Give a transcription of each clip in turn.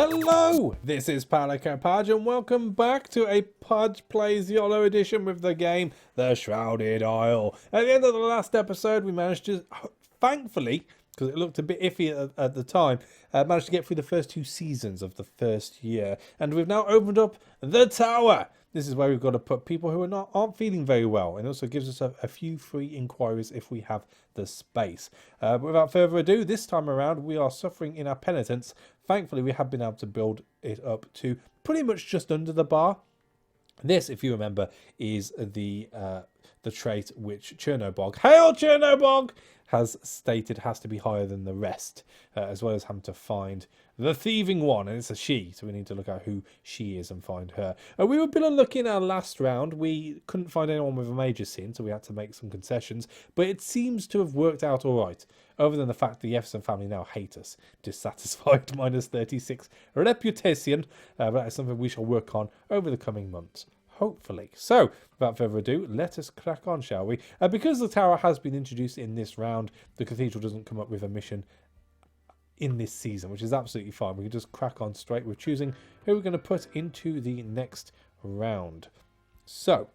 Hello, this is Padge and welcome back to a Padge Plays YOLO edition with the game The Shrouded Isle. At the end of the last episode we managed to, thankfully, because it looked a bit iffy at the time, managed to get through the first 2 seasons of the first year. And we've now opened up the tower. This is where we've got to put people who aren't feeling very well, and also gives us a few free inquiries if we have the space. But without further ado, this time around we are suffering in our penitence. Thankfully, we have been able to build it up to pretty much just under the bar. This, if you remember, is the trait which Chernobog, hail Chernobog, has stated has to be higher than the rest, as well as having to find the thieving one, and it's a she, so we need to look at who she is and find her. We were a bit unlucky in our last round. We couldn't find anyone with a major sin, so we had to make some concessions, but it seems to have worked out all right, other than the fact the Jefferson family now hate us. Dissatisfied, minus 36 reputation, but that is something we shall work on over the coming months. Hopefully. So, without further ado, let us crack on, shall we? Because the tower has been introduced in this round, the cathedral doesn't come up with a mission in this season, which is absolutely fine. We can just crack on straight with choosing who we're going to put into the next round. So,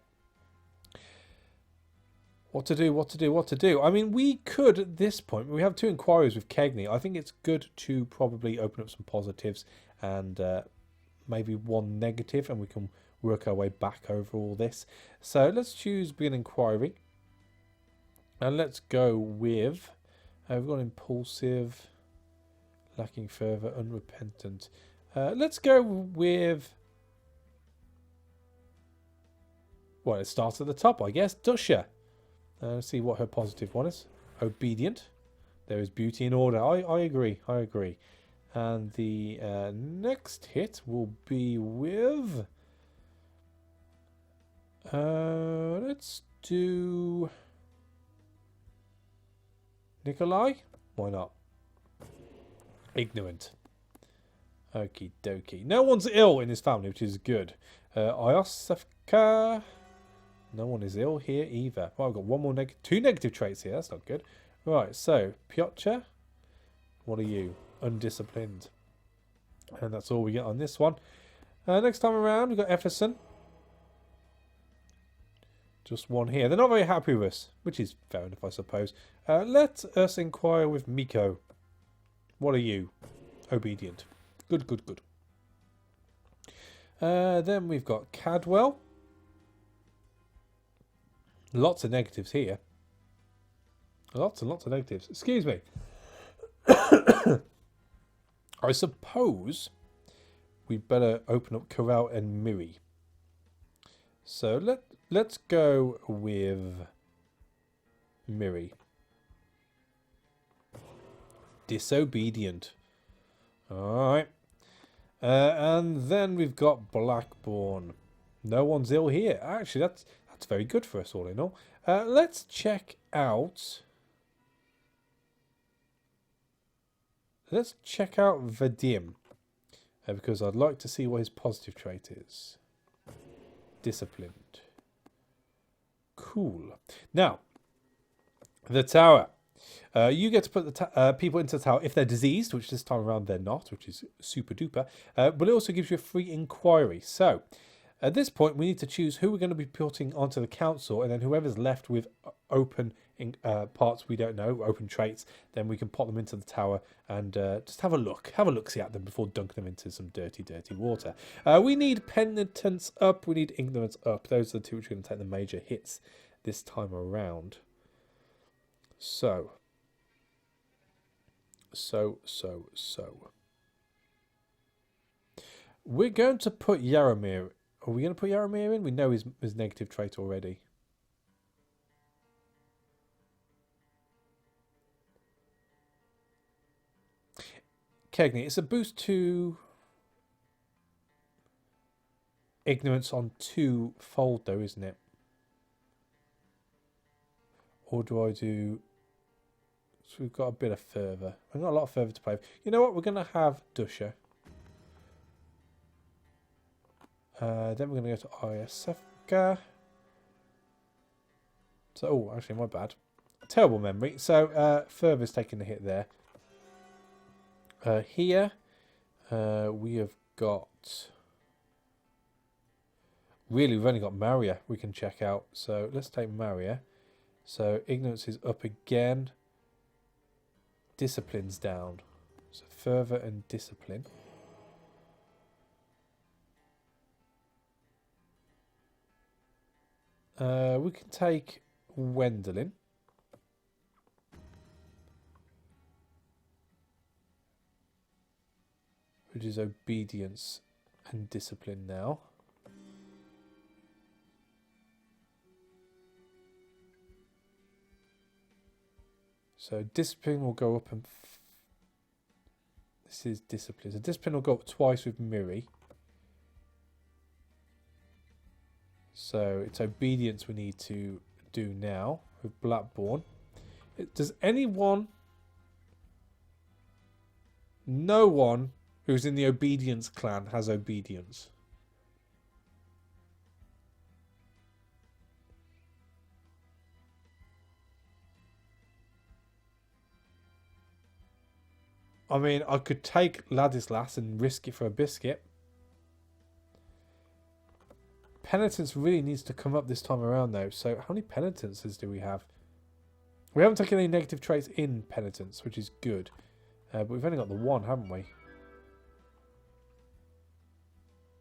what to do? I mean, we could, at this point, we have 2 inquiries with Kegney. I think it's good to probably open up some positives and maybe 1 negative, and we can work our way back over all this. So let's choose begin inquiry, and let's go with we've got impulsive, lacking fervor, unrepentant. Let's go with, well, it starts at the top, I guess. Dusha. Let's see what her positive one is. Obedient. There is beauty in order. I agree. And the next hit will be with let's do Nikolai. Why not? Ignorant. Okie dokie. No one's ill in his family, which is good. Iosefka. No one is ill here either. Well, I've got 2 negative traits here. That's not good. Right, so Piotr, what are you? Undisciplined. And that's all we get on this one. Next time around, we've got Efferson. Just 1 here. They're not very happy with us, which is fair enough, I suppose. Let us inquire with Miko. What are you? Obedient. Good. Then we've got Cadwell. Lots of negatives here. Lots and lots of negatives. Excuse me. I suppose we better open up Corral and Miri. So let's go with Miri. Disobedient. Alright. And then we've got Blackbourne. No one's ill here. Actually, that's very good for us all in all. Let's check out Vadim. Because I'd like to see what his positive trait is. Disciplined. Cool. Now, the tower. You get to put the people into the tower if they're diseased, which this time around they're not, which is super duper. But it also gives you a free inquiry. So, at this point, we need to choose who we're going to be putting onto the council, and then whoever's left with open parts we don't know, open traits, then we can pop them into the tower and just have a look-see at them before dunking them into some dirty water. We need penitence up, we need ignorance up. Those are the 2 which are going to take the major hits this time around. So. We're going to put Yaromir. Are we going to put Yaromir in? We know his negative trait already. Kegney, it's a boost to ignorance on 2-fold though, isn't it? Or do I do... So we've got a bit of fervour. We've got a lot of fervour to play with. You know what? We're going to have Dusha. Then we're going to go to Iosefka. So, oh, actually, my bad. Terrible memory. So, Fervor's taking the hit there. Here. We have got... Really, we've only got Maria we can check out. So let's take Maria. So ignorance is up again. Discipline's down. So fervor and discipline. We can take Wendelin. Which is obedience and discipline now. So discipline will go up and... This is discipline. So discipline will go up twice with Miri. So it's obedience we need to do now with Blackborn. Does anyone... No one who's in the obedience clan has obedience. I mean, I could take Ladislas and risk it for a biscuit. Penitence really needs to come up this time around, though. So how many penitences do we have? We haven't taken any negative traits in penitence, which is good. But we've only got the one, haven't we?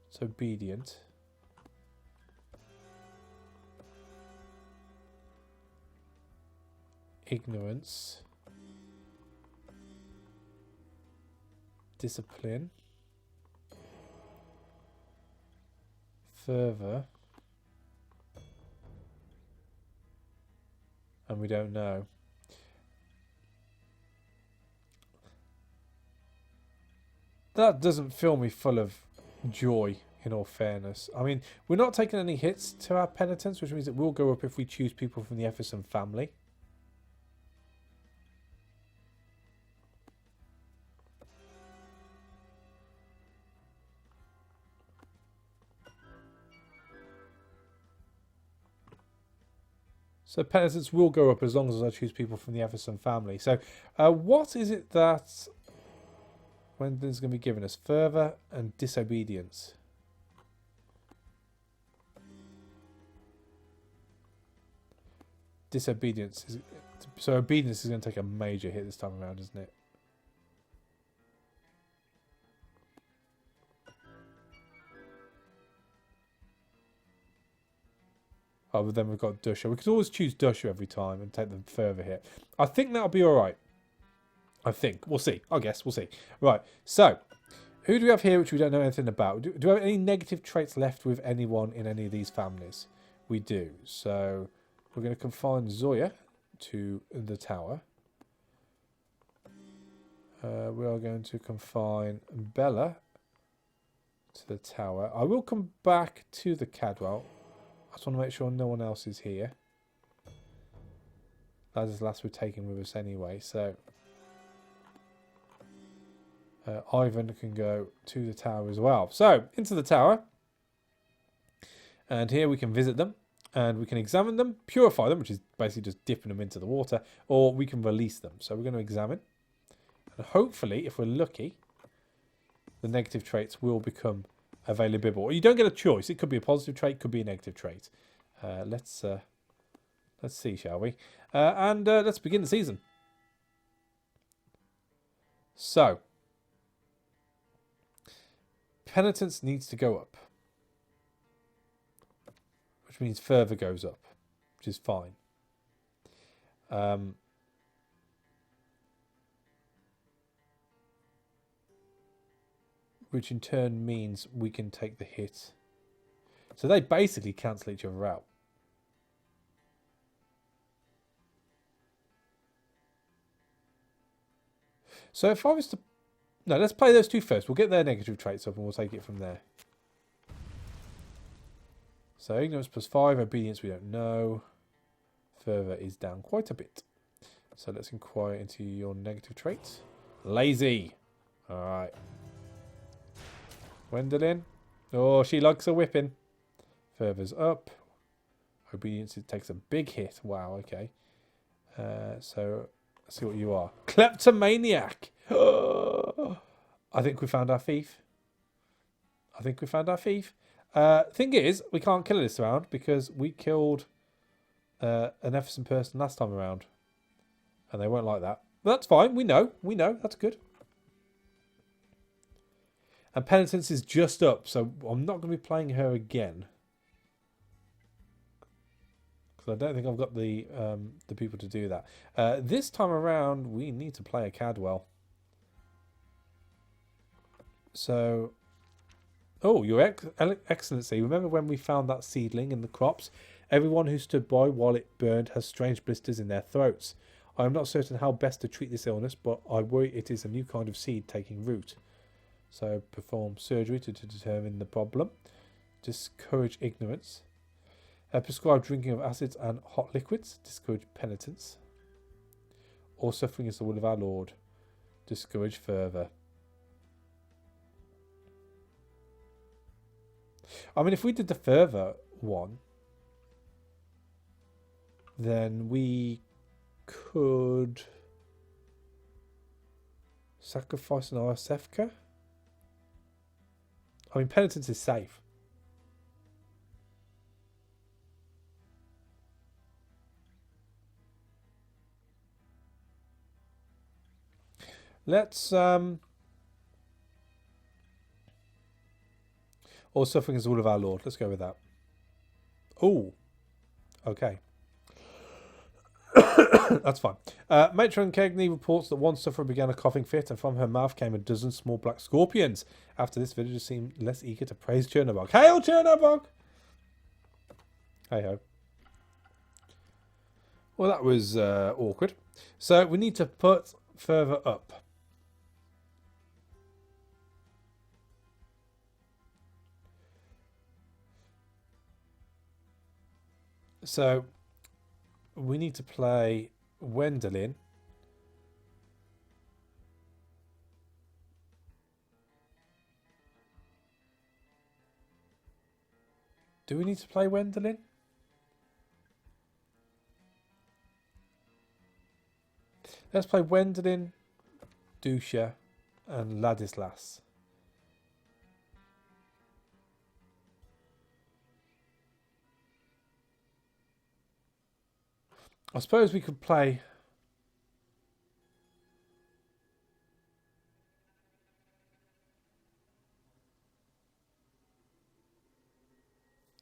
It's obedient. Ignorance. Discipline. Fervor. And we don't know. That doesn't fill me full of joy, in all fairness. I mean, we're not taking any hits to our penitence, which means it will go up if we choose people from the Efferson family. So penitence will go up as long as I choose people from the Efferson family. So what is it that Wendel's going to be giving us? Fervor and disobedience. Disobedience. So obedience is going to take a major hit this time around, isn't it? Oh, but then we've got Dusher. We could always choose Dusher every time and take the further hit. I think that'll be all right. I think. We'll see. I guess. We'll see. Right. So, who do we have here which we don't know anything about? Do we have any negative traits left with anyone in any of these families? We do. So, we're going to confine Zoya to the tower. We are going to confine Bella to the tower. I will come back to the Cadwell. I just want to make sure no one else is here. That is the last we're taking with us anyway. So Ivan can go to the tower as well. So into the tower. And here we can visit them. And we can examine them, purify them, which is basically just dipping them into the water. Or we can release them. So we're going to examine. And hopefully, if we're lucky, the negative traits will become available. You don't get a choice. It could be a positive trait, could be a negative trait. Let's see, shall we? And let's begin the season. So, penitence needs to go up, which means fervor goes up, which is fine. Which in turn means we can take the hit. So they basically cancel each other out. So if I was to... No, let's play those two first. We'll get their negative traits up and we'll take it from there. So ignorance +5, obedience we don't know. Fervor is down quite a bit. So let's inquire into your negative traits. Lazy. Alright. Wendelin. Oh, she likes a whipping. Fervor's up. Obedience, it takes a big hit. Wow, okay. So, let's see what you are. Kleptomaniac. I think we found our thief. Thing is, we can't kill her this round because we killed an Efferson person last time around. And they won't like that. But that's fine. We know. That's good. And Penitence is just up, so I'm not going to be playing her again. Because I don't think I've got the people to do that. This time around, we need to play a Cadwell. So... Oh, Your Excellency, remember when we found that seedling in the crops? Everyone who stood by while it burned has strange blisters in their throats. I am not certain how best to treat this illness, but I worry it is a new kind of seed taking root. So perform surgery to determine the problem. Discourage ignorance. Prescribe drinking of acids and hot liquids. Discourage penitence. All suffering is the will of our Lord. Discourage fervour. I mean, if we did the fervour one, then we could sacrifice an RSFK. I mean, penitence is safe. Let's all suffering is the will of our Lord. Let's go with that. Oh, okay. That's fine. Matron Kegney reports that one sufferer began a coughing fit and from her mouth came a dozen small black scorpions. After this, villagers seemed less eager to praise Chernobog. Hail Chernobog! Hey ho. Well, that was awkward. So we need to put further up. So we need to play Wendelin. Do we need to play Wendelin? Let's play Wendelin, Dusha, and Ladislas. I suppose we could play...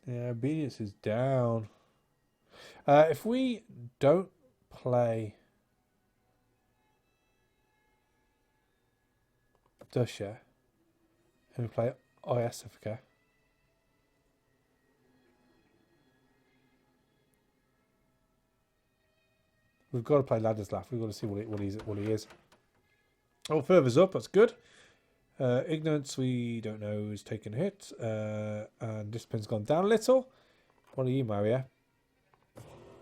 Yeah, obedience is down. If we don't play Dusha and we play ISFK, we've got to play Ladislav. We've got to see what he is. Oh, further's up. That's good. Ignorance, we don't know who's taken a hit. And discipline's gone down a little. What are you, Maria?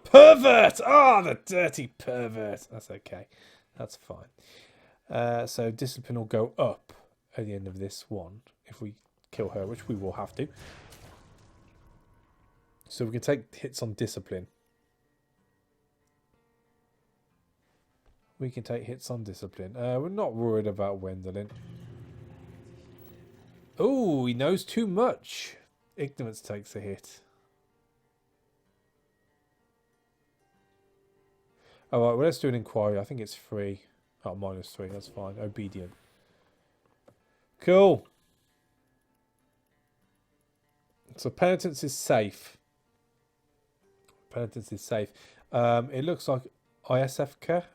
Pervert! Oh, the dirty pervert. That's okay. That's fine. So discipline will go up at the end of this one if we kill her, which we will have to. So we can take hits on discipline. We can take hits on discipline. We're not worried about Wendelin. Oh, he knows too much. Ignorance takes a hit. Alright, well, let's do an inquiry. I think it's 3. Oh, -3. That's fine. Obedient. Cool. So penitence is safe. Penitence is safe. It looks like ISFK.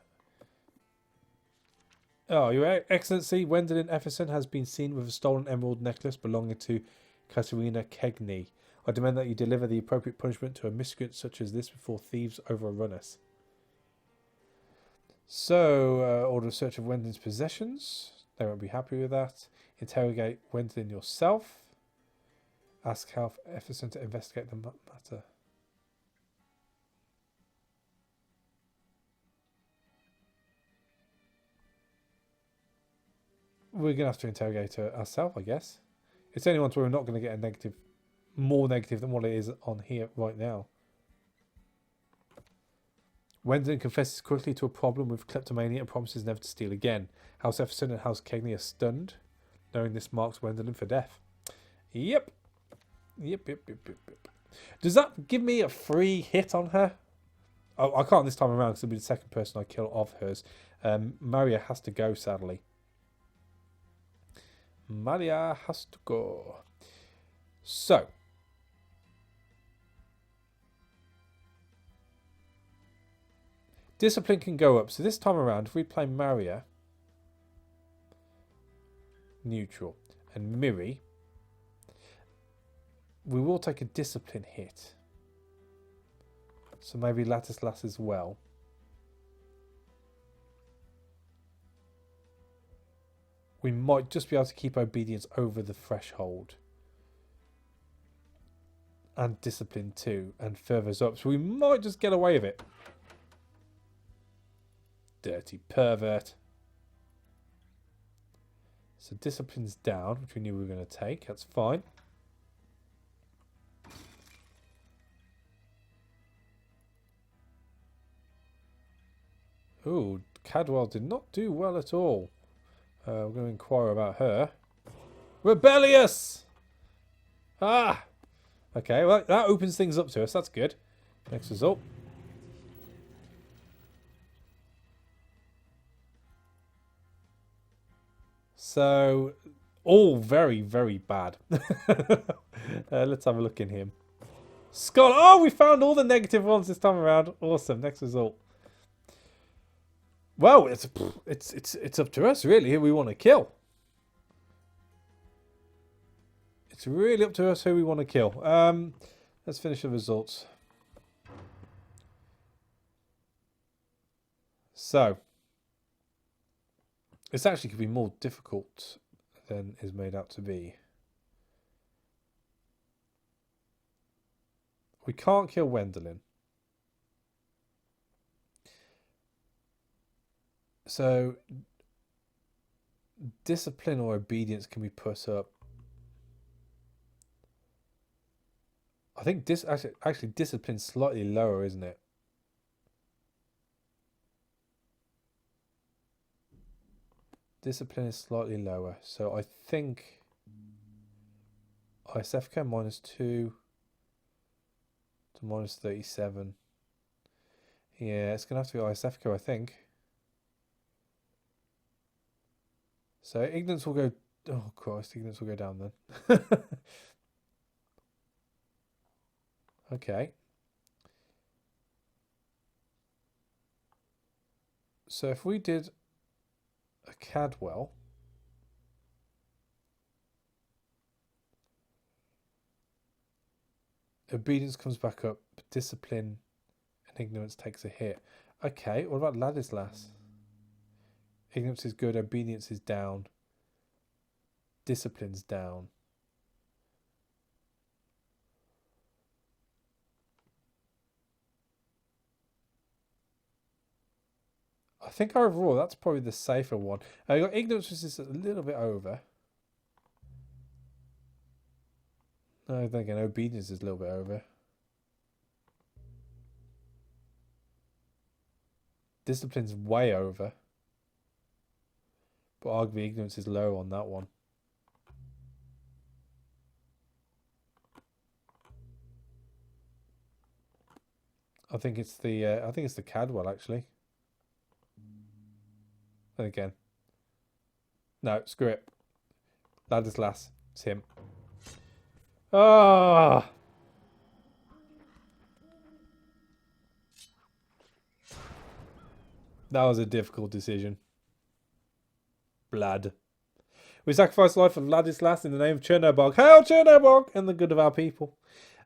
Oh, Your Excellency, Wendelin Efferson has been seen with a stolen emerald necklace belonging to Katerina Kegney. I demand that you deliver the appropriate punishment to a miscreant such as this before thieves overrun us. So, order a search of Wendelin's possessions. They won't be happy with that. Interrogate Wendelin yourself. Ask Half Efferson to investigate the matter. We're going to have to interrogate her ourselves, I guess. It's only once we're not going to get a negative, more negative than what it is on here right now. Wendelin confesses quickly to a problem with kleptomania and promises never to steal again. House Efferson and House Kegney are stunned. knowing this marks Wendelin for death. Yep. Yep. Does that give me a free hit on her? Oh, I can't this time around because it'll be the second person I kill of hers. Maria has to go, sadly. Maria has to go. So. Discipline can go up. So this time around, if we play Maria, neutral, and Miri, we will take a discipline hit. So maybe Ladislas as well. We might just be able to keep obedience over the threshold. And discipline too, and furthers up. So we might just get away with it. Dirty pervert. So discipline's down, which we knew we were going to take. That's fine. Ooh, Cadwell did not do well at all. We're going to inquire about her. Rebellious! Ah! Okay, well, that opens things up to us. That's good. Next result. So, all very, very bad. Let's have a look in him. Scott! Oh, we found all the negative ones this time around. Awesome. Next result. Well, it's up to us, really, who we want to kill. It's really up to us who we want to kill. Let's finish the results. So, this actually could be more difficult than is made out to be. We can't kill Wendelin. So, discipline or obedience can be put up. I think actually discipline's slightly lower, isn't it? Discipline is slightly lower. So I think ISFK -2 to -37. Yeah, it's going to have to be ISFK, I think. So ignorance will go... Oh, Christ, ignorance will go down then. Okay. So if we did a Cadwell, obedience comes back up, but discipline and ignorance takes a hit. Okay, what about Ladislas? Ignorance is good, obedience is down, discipline's down. I think overall that's probably the safer one. You got ignorance, which is a little bit over. No, then again, obedience is a little bit over. Discipline's way over. But arguably ignorance is low on that one. I think it's the Cadwell actually. And again. No, screw it. Ladislas. It's him. Ah! That was a difficult decision. Blood. We sacrifice the life of Ladislas in the name of Chernobog. Hail Chernobog! And the good of our people.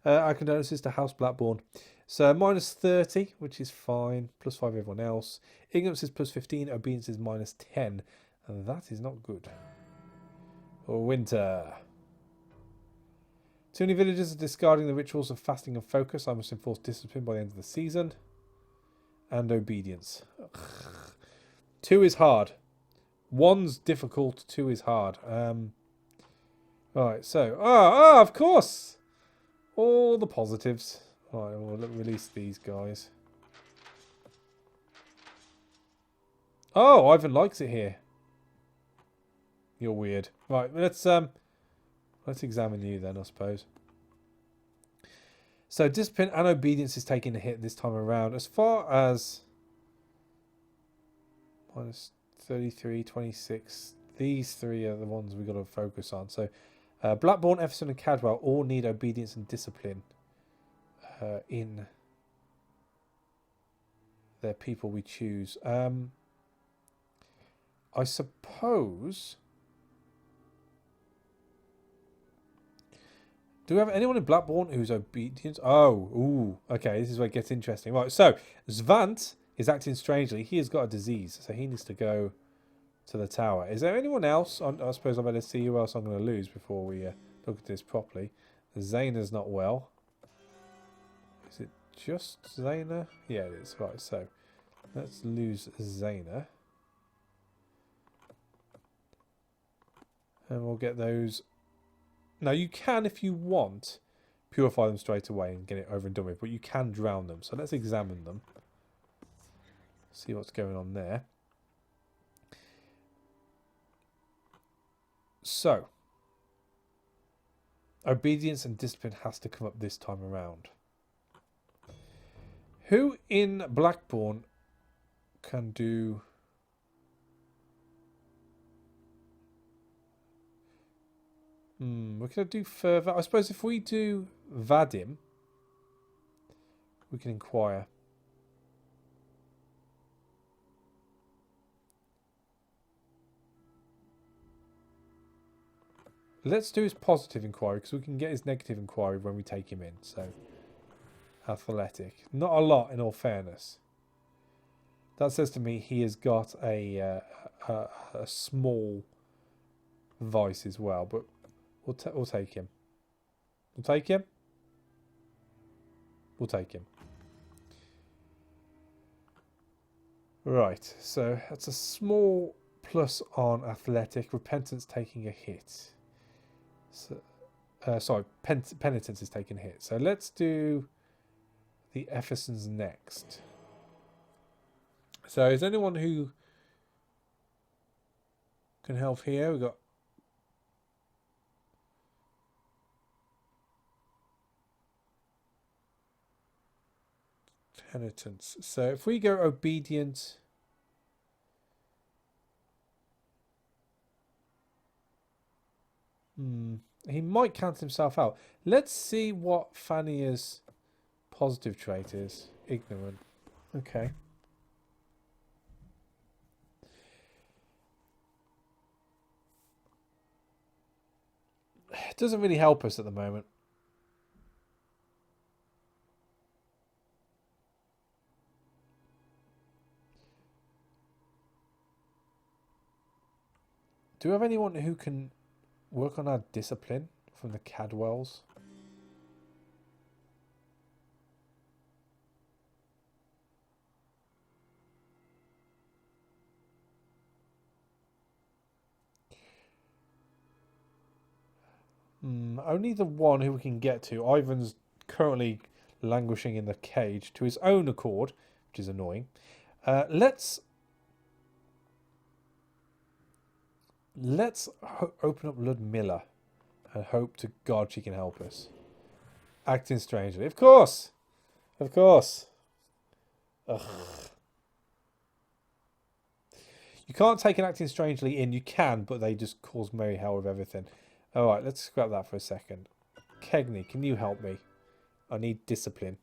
Our condolences to House Blackbourne. So -30, which is fine. +5 everyone else. Ignorance is +15. Obedience is -10. And that is not good. Winter. Too many villagers are discarding the rituals of fasting and focus. I must enforce discipline by the end of the season. And obedience. Ugh. 2 is hard. 1's difficult. 2 is hard. Alright, so... of course! All the positives. Alright, we'll release these guys. Oh, Ivan likes it here. You're weird. Right, let's examine you then, I suppose. So discipline and obedience is taking a hit this time around. As far as minus 33, 26, these three are the ones we've got to focus on. So Blackburn, Everson and Cadwell all need obedience and discipline in their people we choose. I suppose... Do we have anyone in Blackburn who's obedient? Oh, ooh, okay, this is where it gets interesting. Right, so Svant is acting strangely. He has got a disease, so he needs to go to the tower. Is there anyone else? I suppose I better see who else I'm going to lose before we look at this properly. Zaina's not well. Is it just Zaina? Yeah, it is. Right, so let's lose Zaina. And we'll get those... Now, you can, if you want, purify them straight away and get it over and done with, but you can drown them. So let's examine them. See what's going on there. So, obedience and discipline has to come up this time around. Who in Blackburn can do... we're going to do further. I suppose if we do Vadim, we can inquire. Let's do his positive inquiry because we can get his negative inquiry when we take him in. So, athletic. Not a lot, in all fairness. That says to me he has got a small vice as well, but we'll take him. We'll take him. We'll take him. Right, so that's a small plus on athletic. Repentance taking a hit. So, sorry, penitence is taking a hit. So let's do the Effersons next. So is there anyone who can help here? We've got penitence. So if we go obedient, he might cancel himself out. Let's see what Fania's positive trait is. Ignorant. Okay. It doesn't really help us at the moment. Do we have anyone who can work on our discipline from the Cadwells? Only the one who we can get to. Ivan's currently languishing in the cage to his own accord, which is annoying. Let's open up Ludmilla and hope to God she can help us. Acting strangely. Of course! Of course. Ugh. You can't take an acting strangely in. You can, but they just cause merry hell with everything. Alright, let's scrap that for a second. Kegney, can you help me? I need discipline.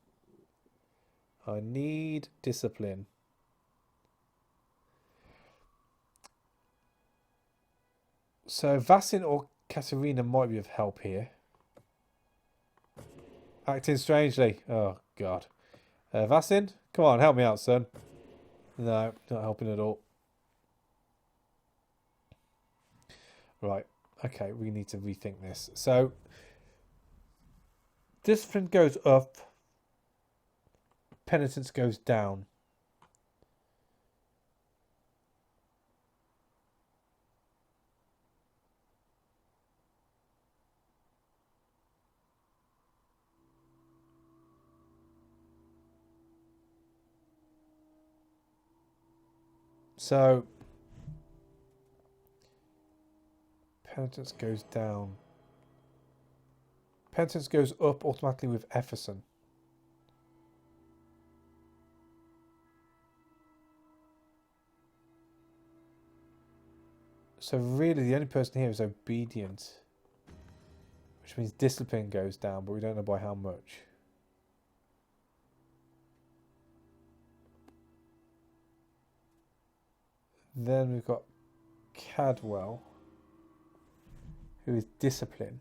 I need discipline. So Vasin or Katerina might be of help here. Acting strangely. Oh, God. Vasin, come on, help me out, son. No, not helping at all. Right. Okay, we need to rethink this. So, discipline goes up. Penitence goes down. So, Penitence goes down. Penitence goes up automatically with Efferson. So really the only person here is obedient. Which means discipline goes down, but we don't know by how much. Then we've got Cadwell, who is discipline.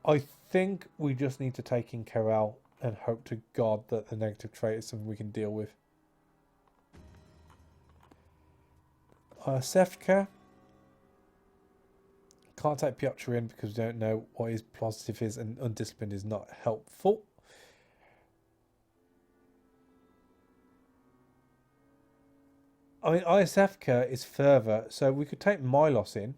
I think we just need to take in Corral and hope to God that the negative trait is something we can deal with. Sefka. Can't take Piotr in because we don't know what his positive is, and undisciplined is not helpful. I mean, Isefka is further, so we could take Milos in.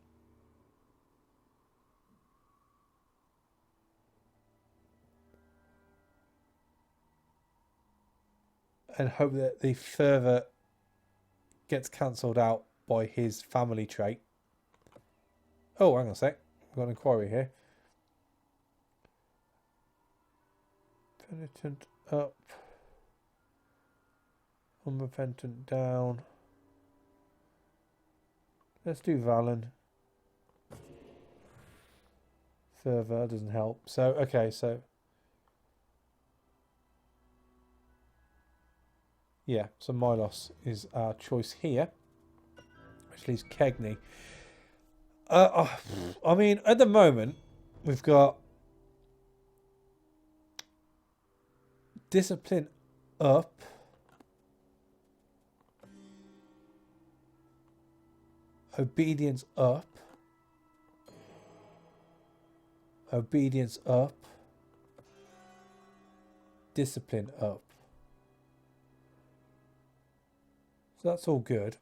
And hope that the further gets cancelled out by his family trait. Oh, hang on a sec. We've got an inquiry here. Penitent up. Unrepentant down. Let's do Valen. Further doesn't help. So, okay, so. Yeah, so Milos is our choice here. Which leaves Kegney. I mean, at the moment, we've got discipline up. Obedience up. Obedience up. Discipline up. So that's all good.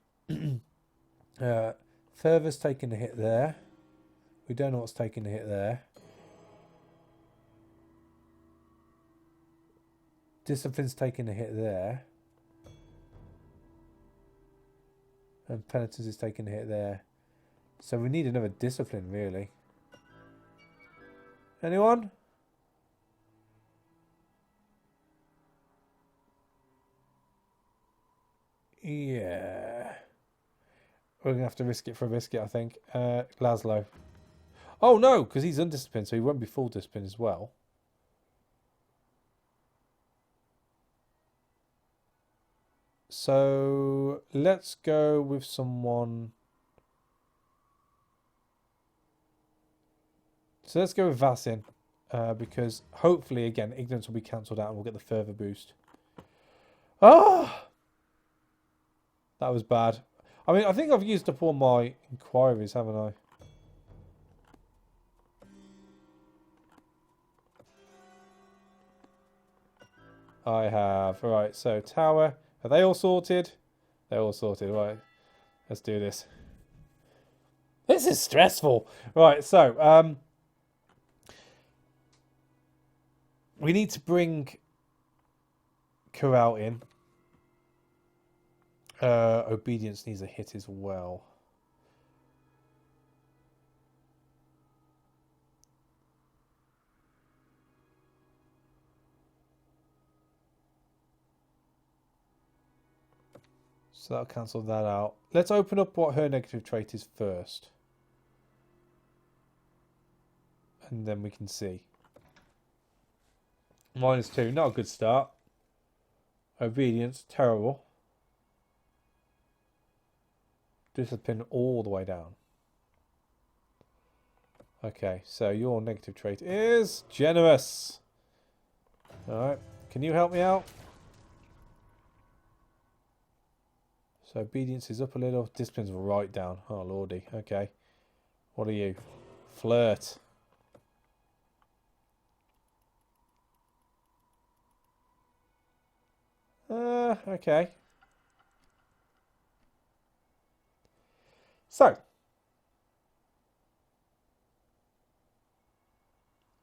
Further's taking a hit there. We don't know what's taking a hit there. Discipline's taking a hit there. And penitence is taking a hit there. So we need another discipline, really. Anyone? Yeah. We're going to have to risk it for a biscuit, I think. Laszlo. Oh, no, because he's undisciplined, so he won't be full discipline as well. So, let's go with someone. So, let's go with Vasin. Because, hopefully, again, ignorance will be cancelled out and we'll get the further boost. Ah! That was bad. I mean, I think I've used up all my inquiries, haven't I? I have. Right, so tower. Are they all sorted? They're all sorted. Right, let's do this. This is stressful. Right, so we need to bring Corral in. Obedience needs a hit as well. So that'll cancel that out. Let's open up what her negative trait is first. And then we can see. -2, not a good start. Obedience, terrible. Discipline all the way down. Okay, so your negative trait is generous. Alright, can you help me out? So obedience is up a little, discipline's right down. Oh lordy, okay. What are you? Flirt. Okay. So.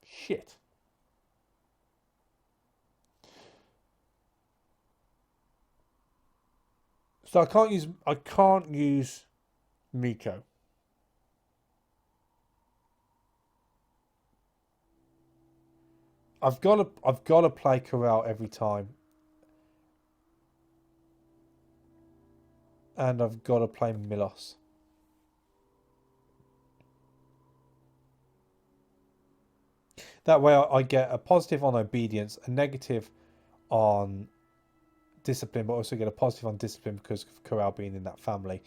Shit. So I can't use Miko. I've got to play Corral every time. And I've got to play Milos. That way I get a positive on obedience, a negative on discipline, but also get a positive on discipline because of Corral being in that family.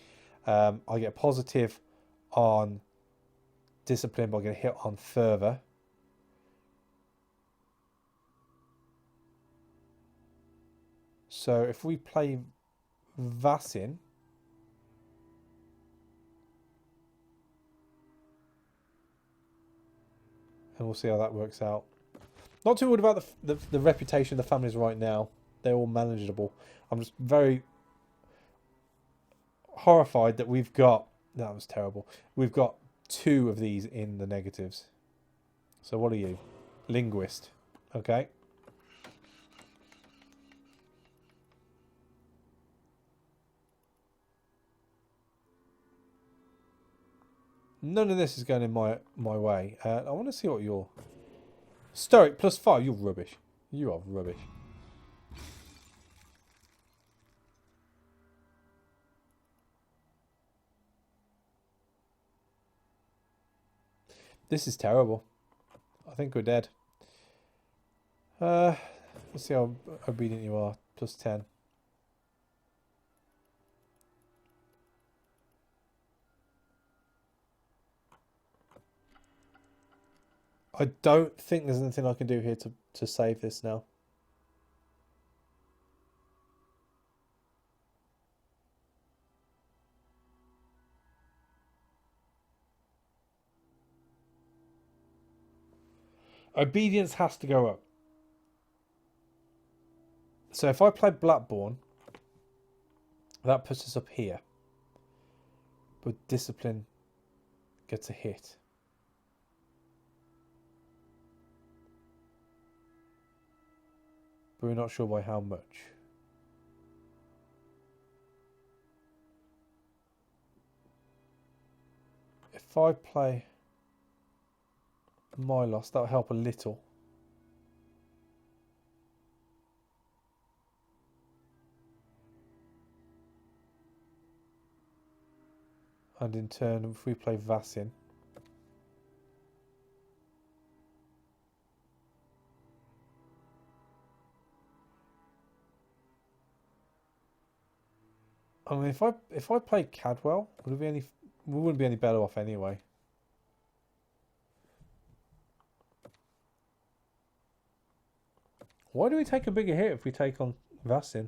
I get a positive on discipline, but I get a hit on fervor. So if we play Vasin, and we'll see how that works out. Not too worried about the reputation of the families right now. They're all manageable. I'm just very horrified that we've got... That was terrible. We've got 2 of these in the negatives. So what are you? Linguist. Okay. None of this is going in my way. I want to see what you're... Stoic +5. You're rubbish. You are rubbish. This is terrible. I think we're dead. Let's see how obedient you are. +10. I don't think there's anything I can do here to save this now. Obedience has to go up. So if I play Blackborn, that puts us up here. But discipline gets a hit. But we're not sure by how much. If I play Milos, that'll help a little. And in turn, if we play Vasin, I mean, if I play Cadwell, would it be any? We wouldn't be any better off anyway. Why do we take a bigger hit if we take on Vasin?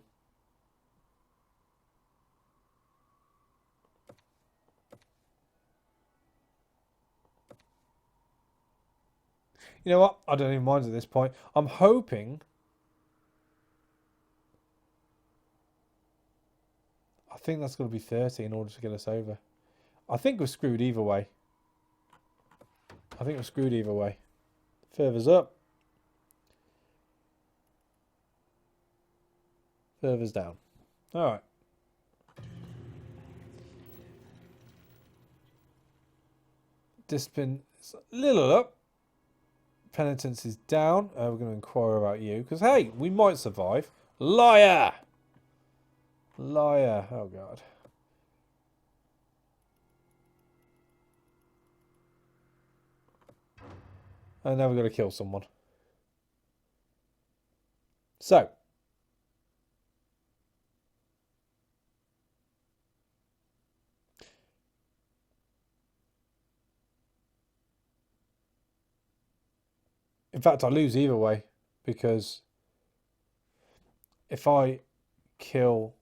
You know what? I don't even mind at this point. I'm hoping... I think that's going to be 30 in order to get us over. I think we're screwed either way. Further's up. Further's down. Alright. Discipline is a little up. Penitence is down. We're going to inquire about you. Because, hey, we might survive. Liar! Liar. Oh, God. And now we've got to kill someone. So. In fact, I lose either way. Because if I kill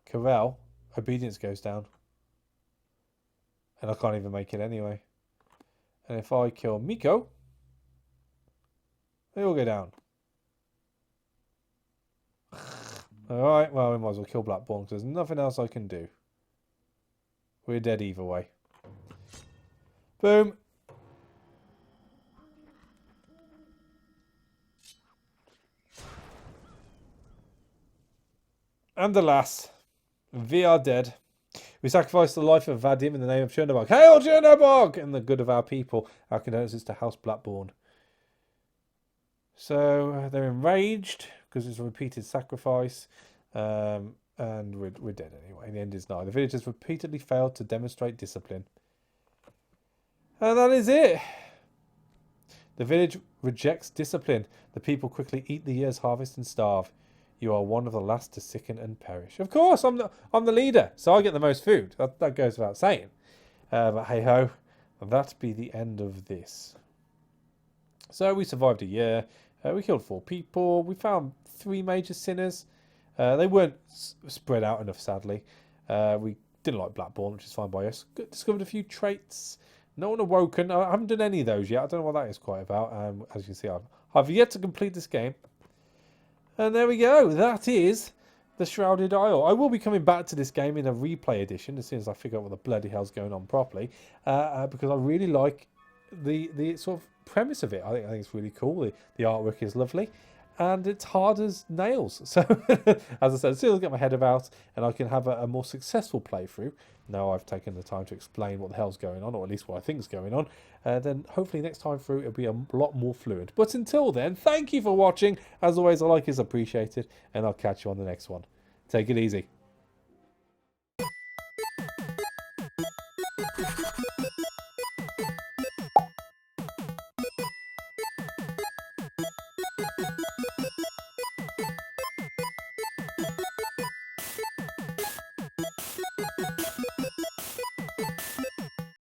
Corral, obedience goes down. And I can't even make it anyway. And if I kill Miko, they all go down. Alright, well, we might as well kill Blackborn because there's nothing else I can do. We're dead either way. Boom. And alas, We are dead. We sacrificed the life of Vadim in the name of Chernobog. Hail Chernobog! And the good of our people. Our condolences to House Blackbourne. So they're enraged because it's a repeated sacrifice. And we're dead anyway. The end is nigh. The village has repeatedly failed to demonstrate discipline. And that is it. The village rejects discipline. The people quickly eat the year's harvest and starve. You are one of the last to sicken and perish. Of course, I'm the leader, so I get the most food. That goes without saying. But hey ho, that be the end of this. So we survived a year. We killed 4 people. We found 3 major sinners. They weren't spread out enough, sadly. We didn't like Blackbourne, which is fine by us. Discovered a few traits. No one awoken. I haven't done any of those yet. I don't know what that is quite about. As you can see, I've yet to complete this game. And there we go. That is the Shrouded Isle. I will be coming back to this game in a replay edition as soon as I figure out what the bloody hell's going on properly. Because I really like the sort of premise of it. I think it's really cool. The artwork is lovely. And it's hard as nails. So, as I said, as soon as I get my head about and I can have a more successful playthrough, now I've taken the time to explain what the hell's going on, or at least what I think is going on, then hopefully next time through it'll be a lot more fluid. But until then, thank you for watching. As always, a like is appreciated, and I'll catch you on the next one. Take it easy.